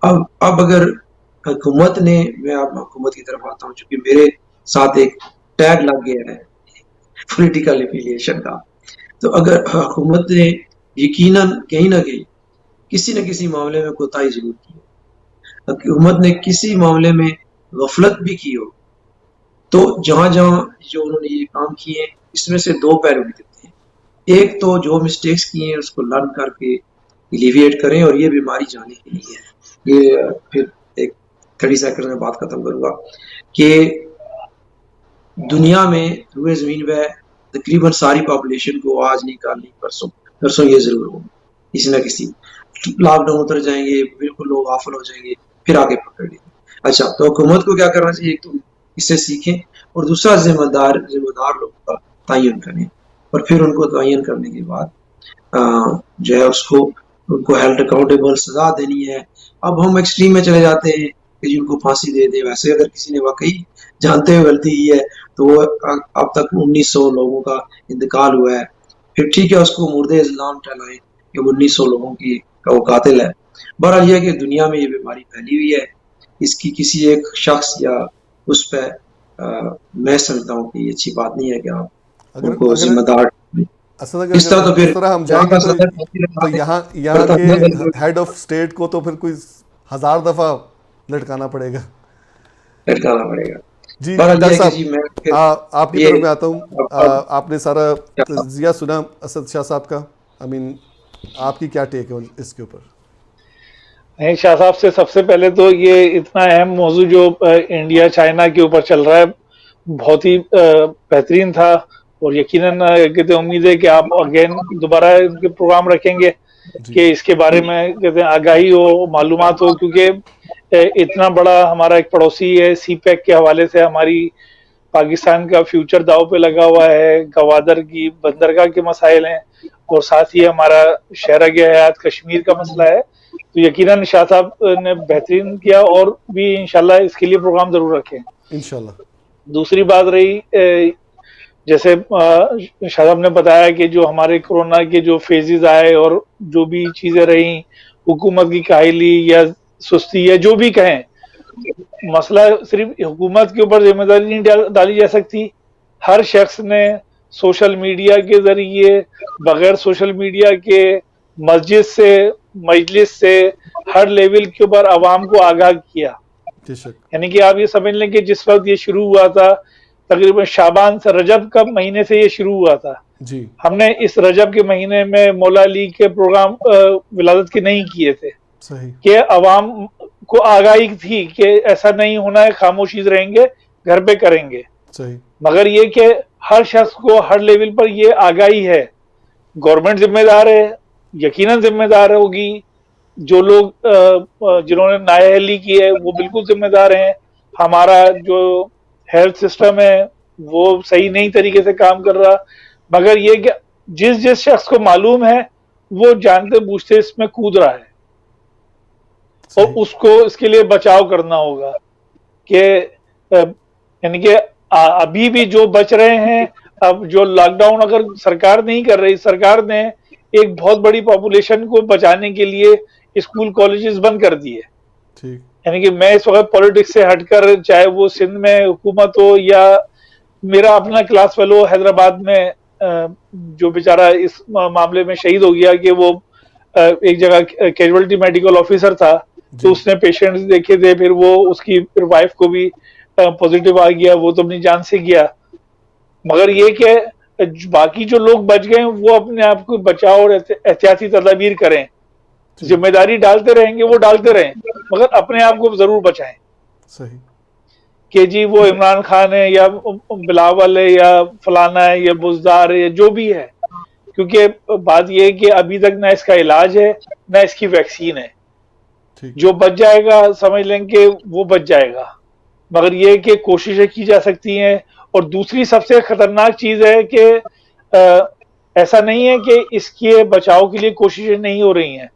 Speaker 3: اب اگر حکومت نے, میں اب حکومت کی طرف آتا ہوں چونکہ میرے ساتھ ایک ٹیگ لگ گیا ہے پولیٹیکل ایفیلیشن کا, تو اگر حکومت نے یقیناً کہیں نہ کہیں کسی نہ کسی معاملے میں کوتاہی ضرور کی ہو، حکومت نے کسی معاملے میں غفلت بھی کی ہو، تو جہاں جہاں جو انہوں نے یہ کام کیے ہیں اس میں سے دو پہلو نکلتے ہیں۔ ایک تو جو مسٹیکس کیے ہیں اس کو لرن کر کے ایلیویٹ کریں، اور یہ بیماری جانے کے لیے ہے۔ یہ پھر ایک 30 سیکنڈ میں بات ختم کروں گا کہ دنیا میں روئے زمین پہ تقریباً ساری پاپولیشن کو آج نہیں کل نہیں پرسوں یہ ضرور ہوگا، کسی نہ کسی لاک ڈاؤن اتر جائیں گے، بالکل لوگ غافل ہو جائیں گے، پھر آگے پکڑ لیں گے۔ اچھا، تو حکومت کو کیا کرنا چاہیے؟ ایک تو اس سے سیکھیں، اور دوسرا ذمہ دار لوگوں کا تعین کریں، اور پھر ان کو تعین کرنے کے بعد جو ہے ان کو ہیلڈ اکاؤنٹیبل سزا دینی ہے۔ اب ہم ایکسٹریم میں چلے جاتے ہیں کہ جن کو پھانسی دے دیں۔ ویسے اگر کسی نے واقعی جانتے ہوئے غلطی کی ہے تو وہ اب تک 1900 لوگوں کا انتقال ہوا ہے، پھر ٹھیک ہے اس کو مورد اسلام ٹھہرائیں کہ 1900 لوگوں کا وہ قاتل ہے۔ بہرحال یہ ہے کہ دنیا میں یہ بیماری پھیلی ہوئی ہے، اس کی کسی ایک شخص یا اس پہ میں سمجھتا ہوں کہ یہ اچھی بات نہیں ہے کہ آپ ان کو ذمہ دار اس طرح۔ تو پھر
Speaker 1: اس طرح ہم جائیں گے تو یہاں کے ہیڈ آف اسٹیٹ کو تو پھر کوئی 1000 دفعہ لٹکانا پڑے گا۔ جی ڈاکٹر صاحب، آپ کی طرف میں آتا ہوں۔ آپ نے سارا تجزیہ سنا اسد شاہ صاحب کا، آپ کی کیا ٹیک ہے اس کے اوپر؟
Speaker 2: نہیں، شاہ صاحب سے سب سے پہلے تو یہ اتنا اہم موضوع جو انڈیا چائنا کے اوپر چل رہا ہے بہت ہی بہترین تھا، اور یقیناً کہتے امید ہے کہ آپ اگین دوبارہ ان کے پروگرام رکھیں گے کہ اس کے بارے میں کہتے ہیں آگاہی ہو، معلومات ہو، کیونکہ اتنا بڑا ہمارا ایک پڑوسی ہے، سی پیک کے حوالے سے ہماری پاکستان کا فیوچر داؤ پہ لگا ہوا ہے، گوادر کی بندرگاہ کے مسائل ہیں، اور ساتھ ہی ہمارا شہرہ حیات کشمیر کا مسئلہ ہے۔ تو یقیناً شاہ صاحب نے بہترین کیا، اور بھی انشاءاللہ اس کے لیے پروگرام ضرور رکھیں
Speaker 1: انشاءاللہ۔
Speaker 2: دوسری بات رہی، جیسے شاہ صاحب نے بتایا کہ جو ہمارے کورونا کے جو فیزز آئے اور جو بھی چیزیں رہیں، حکومت کی کاہلی یا سستی یا جو بھی کہیں، مسئلہ صرف حکومت کے اوپر ذمہ داری نہیں ڈالی جا سکتی۔ ہر شخص نے سوشل میڈیا کے ذریعے، بغیر سوشل میڈیا کے، مسجد سے، مجلس سے، ہر لیول کے اوپر عوام کو آگاہ کیا۔ یعنی کہ آپ یہ سمجھ لیں کہ جس وقت یہ شروع ہوا تھا تقریباً شعبان سے، رجب کا مہینے سے یہ شروع ہوا تھا، ہم نے اس رجب کے مہینے میں مولا علی کے پروگرام ولادت کے نہیں کیے تھے کہ عوام کو آگاہی تھی کہ ایسا نہیں ہونا ہے، خاموشی سے رہیں گے، گھر پہ کریں گے۔ مگر یہ کہ ہر شخص کو ہر لیول پر یہ آگاہی ہے، گورنمنٹ ذمہ دار ہے، یقیناً ذمہ دار ہوگی، جو لوگ جنہوں نے نااہلی کی ہے وہ بالکل ذمہ دار ہیں، ہمارا جو ہیلتھ سسٹم ہے وہ صحیح نہیں طریقے سے کام کر رہا، مگر یہ کہ جس شخص کو معلوم ہے وہ جانتے بوجھتے اس میں کود رہا ہے، اور اس کو اس کے لیے بچاؤ کرنا ہوگا کہ یعنی کہ ابھی بھی جو بچ رہے ہیں، اب جو لاک ڈاؤن اگر سرکار نہیں کر رہی، سرکار نے ایک بہت بڑی پاپولیشن کو بچانے کے لیے اسکول کالجز بند کر دیے۔ یعنی کہ میں اس وقت پولیٹکس سے ہٹ کر، چاہے وہ سندھ میں حکومت ہو یا میرا اپنا کلاس فیلو حیدرآباد میں جو بیچارہ اس معاملے میں شہید ہو گیا کہ وہ ایک جگہ کیجویلٹی میڈیکل آفیسر تھا، تو اس نے پیشنٹس دیکھے تھے، پھر وہ اس کی وائف کو بھی پوزیٹیو آ گیا، وہ تو اپنی جان سے گیا۔ مگر یہ کہ باقی جو لوگ بچ گئے وہ اپنے آپ کو بچاؤ اور احتیاطی تدابیر کریں، ذمہ داری ڈالتے رہیں گے وہ ڈالتے رہیں، مگر اپنے آپ کو ضرور بچائیں۔
Speaker 1: صحیح
Speaker 2: کہ جی وہ عمران خان ہے یا بلاول ہے یا فلانا ہے یا بزدار ہے یا جو بھی ہے، کیونکہ بات یہ ہے کہ ابھی تک نہ اس کا علاج ہے نہ اس کی ویکسین ہے۔ جو بچ جائے گا سمجھ لیں کہ وہ بچ جائے گا، مگر یہ کہ کوششیں کی جا سکتی ہیں۔ اور دوسری سب سے خطرناک چیز ہے کہ ایسا نہیں ہے کہ اس کے بچاؤ کے لیے کوششیں نہیں ہو رہی ہیں۔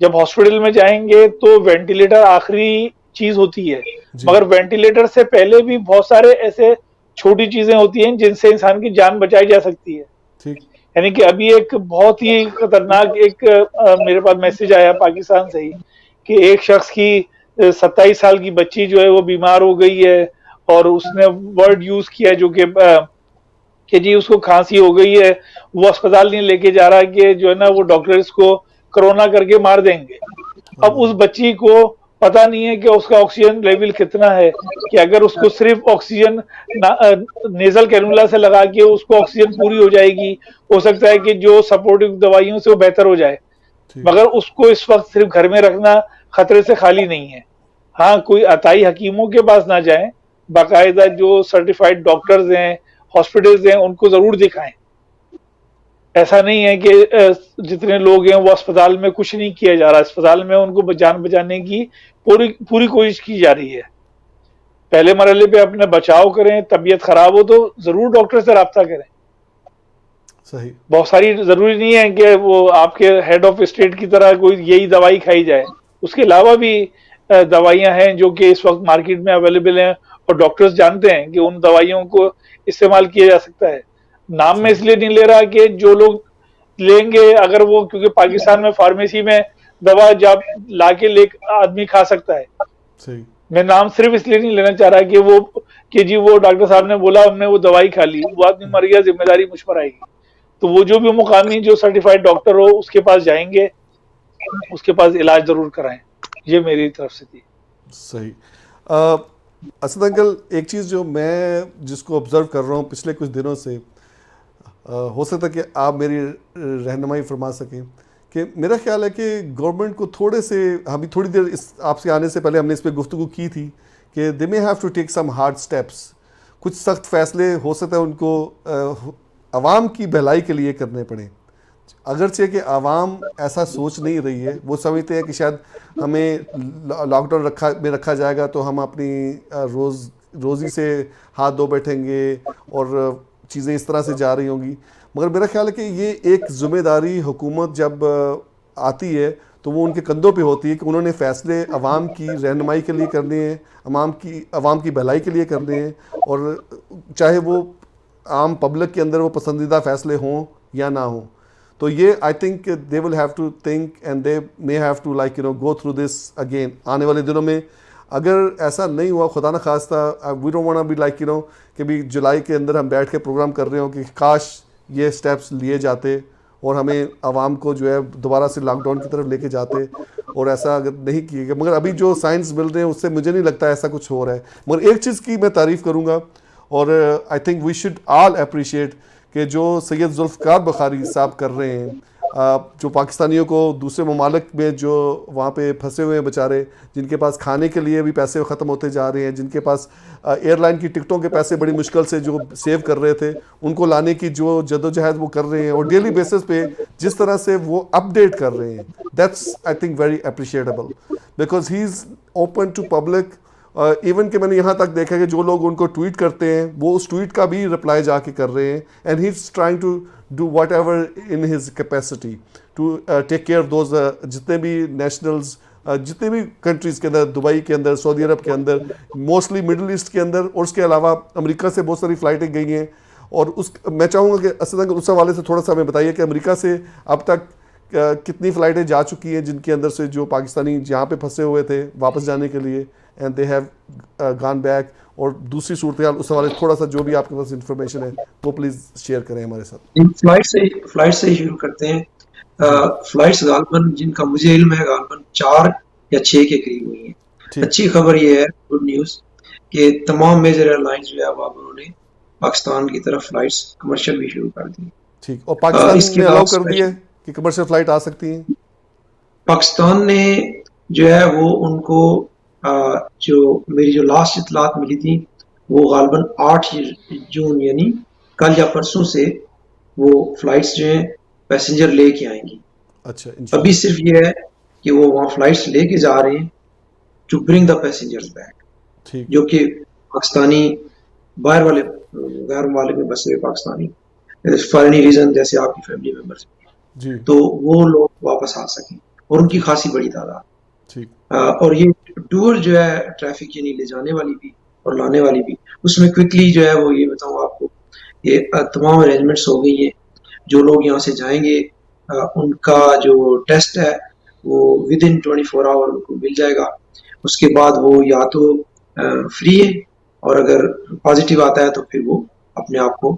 Speaker 2: جب ہاسپٹل میں جائیں گے تو وینٹیلیٹر آخری چیز ہوتی ہے، مگر وینٹیلیٹر سے پہلے بھی بہت سارے ایسے چھوٹی چیزیں ہوتی ہیں جن سے انسان کی جان بچائی جا سکتی ہے۔ یعنی کہ ابھی ایک بہت ہی خطرناک ایک میرے پاس میسج آیا پاکستان سے ہی کہ ایک شخص کی 27 سال کی بچی جو ہے وہ بیمار ہو گئی ہے، اور اس نے ورڈ یوز کیا جو کہ کہ جی اس کو کھانسی ہو گئی ہے, وہ اسپتال نہیں لے کے جا رہا کہ جو ہے نا وہ ڈاکٹر اس کو کرونا کر کے مار دیں گے. اب اس بچی کو پتا نہیں ہے کہ اس کا آکسیجن لیول کتنا ہے, کہ اگر اس کو صرف آکسیجن نیزل کینولا سے لگا کے اس کو آکسیجن پوری ہو جائے گی, ہو سکتا ہے کہ جو سپورٹو دوائیوں سے وہ بہتر ہو جائے, مگر اس کو اس وقت صرف گھر میں رکھنا خطرے سے خالی نہیں ہے. ہاں کوئی عطائی حکیموں کے پاس نہ جائیں, باقاعدہ جو سرٹیفائڈ ڈاکٹرز ہیں, ہاسپٹلز ہیں, ان کو ضرور دکھائیں. ایسا نہیں ہے کہ جتنے لوگ ہیں وہ اسپتال میں کچھ نہیں کیا جا رہا, اسپتال میں ان کو جان بچانے کی پوری کوشش کی جا رہی ہے. پہلے مرحلے پہ اپنا بچاؤ کریں, طبیعت خراب ہو تو ضرور ڈاکٹر سے رابطہ کریں.
Speaker 1: صحیح.
Speaker 2: بہت ساری ضروری نہیں ہے کہ وہ آپ کے ہیڈ آف اسٹیٹ کی طرح کوئی یہی دوائی کھائی جائے, اس کے علاوہ بھی دوائیاں ہیں جو کہ اس وقت مارکیٹ میں اویلیبل ہیں, اور ڈاکٹرز جانتے ہیں کہ ان دوائیوں کو استعمال کیا جا سکتا ہے. نام میں اس لیے نہیں لے رہا کہ جو لوگ لیں گے, اگر وہ, کیونکہ پاکستان میں فارمیسی میں دوا جب لا کے آدمی کھا سکتا ہے.
Speaker 1: صحیح.
Speaker 2: میں نام صرف اس لیے نہیں لینا چاہ رہا کہ جی وہ ڈاکٹر صاحب نے بولا ہم نے وہ دوائی کھا لی, وہ آدمی مر گیا, ذمہ داری مجھ پر آئے گی. تو وہ جو بھی مقامی جو سرٹیفائڈ ڈاکٹر ہو اس کے پاس جائیں گے, اس کے پاس علاج ضرور کرائیں. یہ میری طرف سے تھی.
Speaker 1: صحیح. اسد انکل, ایک چیز جو میں جس کو آبزرو کر رہا ہوں پچھلے کچھ دنوں سے, ہو سکتا ہے کہ آپ میری رہنمائی فرما سکیں, کہ میرا خیال ہے کہ گورنمنٹ کو تھوڑے سے, ابھی تھوڑی دیر آپ سے آنے سے پہلے ہم نے اس پہ گفتگو کی تھی کہ they may have to take some hard steps. کچھ سخت فیصلے ہو سکتا ہے ان کو عوام کی بھلائی کے لیے کرنے پڑیں, اگرچہ کہ عوام ایسا سوچ نہیں رہی ہے. وہ سمجھتے ہیں کہ شاید ہمیں لاک ڈاؤن میں رکھا جائے گا تو ہم اپنی روزی سے ہاتھ دھو بیٹھیں گے اور چیزیں اس طرح سے جا رہی ہوں گی. مگر میرا خیال ہے کہ یہ ایک ذمہ داری حکومت جب آتی ہے تو وہ ان کے کندھوں پہ ہوتی ہے کہ انہوں نے فیصلے عوام کی رہنمائی کے لیے کرنے ہیں, عوام کی بھلائی کے لیے کرنے ہیں, اور چاہے وہ عام پبلک کے اندر وہ پسندیدہ فیصلے ہوں یا نہ ہوں. تو یہ I think they will have to think and they may have to like go through this again. آنے والے دنوں میں اگر ایسا نہیں ہوا, خدا نہ خواستہ, we don't want be like کہ بھی جولائی کے اندر ہم بیٹھ کے پروگرام کر رہے ہوں کہ کاش یہ سٹیپس لیے جاتے اور ہمیں عوام کو جو ہے دوبارہ سے لاک ڈاؤن کی طرف لے کے جاتے, اور ایسا اگر نہیں کیے گا. مگر ابھی جو سائنس مل رہے ہیں اس سے مجھے نہیں لگتا ایسا کچھ ہو رہا ہے. مگر ایک چیز کی میں تعریف کروں گا, اور I think we should all appreciate, کہ جو سید ذوالفقار بخاری صاحب کر رہے ہیں, جو پاکستانیوں کو دوسرے ممالک میں جو وہاں پہ پھنسے ہوئے ہیں بیچارے, جن کے پاس کھانے کے لیے بھی پیسے ختم ہوتے جا رہے ہیں, جن کے پاس ایئر لائن کی ٹکٹوں کے پیسے بڑی مشکل سے جو سیو کر رہے تھے, ان کو لانے کی جو جدوجہد وہ کر رہے ہیں, اور ڈیلی بیسس پہ جس طرح سے وہ اپ ڈیٹ کر رہے ہیں, that's I think very appreciable, because he is open to public. Even کہ میں نے یہاں تک دیکھا کہ جو لوگ ان کو ٹویٹ کرتے ہیں وہ اس ٹویٹ کا بھی رپلائی جا کے کر رہے ہیں, and he is trying to do whatever in his capacity to take care of those جتنے بھی نیشنلز, جتنے بھی کنٹریز کے اندر, دبئی کے اندر, سعودی عرب کے اندر, موسٹلی مڈل ایسٹ کے اندر, اور اس کے علاوہ امریکہ سے بہت ساری فلائٹیں گئی ہیں. اور میں چاہوں گا کہ اسد انکل اس حوالے سے تھوڑا سا ہمیں بتائیے کہ امریکہ سے اب تک کتنی فلائٹیں جا چکی ہیں, جن کے اندر سے جو پاکستانی جہاں پہ پھنسے ہوئے تھے واپس جانے کے لیے, and they have gone back, اور دوسری صورتحال اس حوالے سے تھوڑا سا جو بھی آپ کے پاس انفارمیشن ہے وہ پلیز شیئر کریں ہمارے ساتھ.
Speaker 3: فلائٹ سے ہی شروع کرتے ہیں. فلائٹس غالباً جن کا مجھے علم ہے غالباً 4 یا 6 کے قریب ہوئی ہیں. اچھی خبر یہ ہے, گڈ نیوز, کہ تمام میجر ایئر لائنز جو ہے اب انہوں نے پاکستان کی طرف فلائٹس کمرشل بھی شروع کر دی.
Speaker 1: ٹھیک, اور پاکستان نے الاؤ کر دی ہے کہ کمرشل فلائٹ آ سکتی ہیں. پاکستان
Speaker 3: نے جو ہے وہ ان کو جو میری جو لاسٹ اطلاعات ملی تھی وہ غالباً 8 جون یعنی کل یا پرسوں سے وہ فلائٹس جو ہیں پیسنجر لے کے آئیں گی.
Speaker 1: اچھا,
Speaker 3: ابھی صرف یہ ہے کہ وہ وہاں فلائٹس لے کے جا رہے ہیں to bring the passengers back, جو کہ پاکستانی باہر والے غیر ممالک میں بسے ہوئے پاکستانی فار اینی ریزن, جیسے آپ کی فیملی ممبرز, تو وہ لوگ واپس آ سکیں, اور ان کی خاصی بڑی تعداد. اور یہ ڈوئل جو ہے ٹریفک, یعنی لے جانے والی بھی اور لانے والی بھی, اس میں کوئکلی جو ہے وہ یہ بتاؤں آپ کو, یہ تمام ارینجمنٹس ہو گئی ہیں. جو لوگ یہاں سے جائیں گے ان کا جو ٹیسٹ ہے وہ ود ان 24 آور ان کو مل جائے گا. اس کے بعد وہ یا تو فری ہے, اور اگر پازیٹیو آتا ہے تو پھر وہ اپنے آپ کو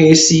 Speaker 3: AC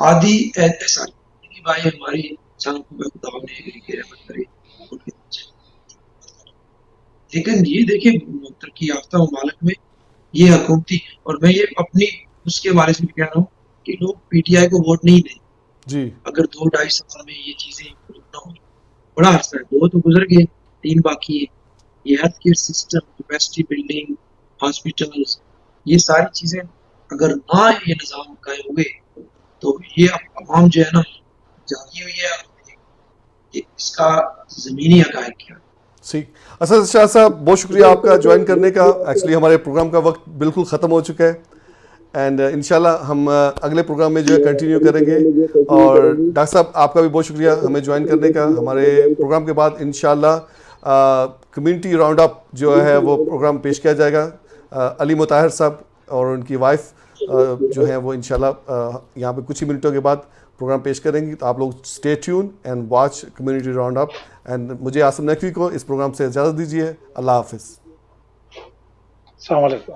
Speaker 3: آدھی ایسا نہیں بھائی ہماری انسان کو خدا نے رحمت کرے ان کے بچے. لیکن یہ دیکھیں ترقی یافتہ ممالک میں یہ حکومتی، اور میں یہ اپنی اس کے بارے میں کہہ رہا ہوں کہ لوگ پی ٹی آئی کو ووٹ نہیں دیں
Speaker 1: جی
Speaker 3: اگر 2-2.5 سال میں یہ چیزیں امپروو نہ ہوں. بڑا عرصہ ہے، 2 تو گزر گئے، 3 باقی ہیں. یہ health care system, capacity building, hospitals, یہ ساری چیزیں اگر نہ یہ نظام قائم ہوئے تو یہ عوام جو ہے نا جاگی ہوئی ہے کہ اس کا زمینی حقائق کیا ہے.
Speaker 1: ٹھیک. اسد شاہ صاحب بہت شکریہ آپ کا جوائن کرنے کا. ایکچولی ہمارے پروگرام کا وقت بالکل ختم ہو چکا ہے، اینڈ انشاءاللہ ہم اگلے پروگرام میں جو ہے کنٹینیو کریں گے. اور ڈاکٹر صاحب آپ کا بھی بہت شکریہ ہمیں جوائن کرنے کا. ہمارے پروگرام کے بعد انشاءاللہ کمیونٹی راؤنڈ اپ جو ہے وہ پروگرام پیش کیا جائے گا. علی مطہر صاحب اور ان کی وائف جو ہیں وہ انشاءاللہ یہاں پہ کچھ ہی منٹوں کے بعد پروگرام پیش کریں گی. تو آپ لوگ stay tune and watch community round up. And مجھے عاصم نقوی کو اس پروگرام سے اجازت دیجیے. اللہ حافظ.
Speaker 2: السلام علیکم.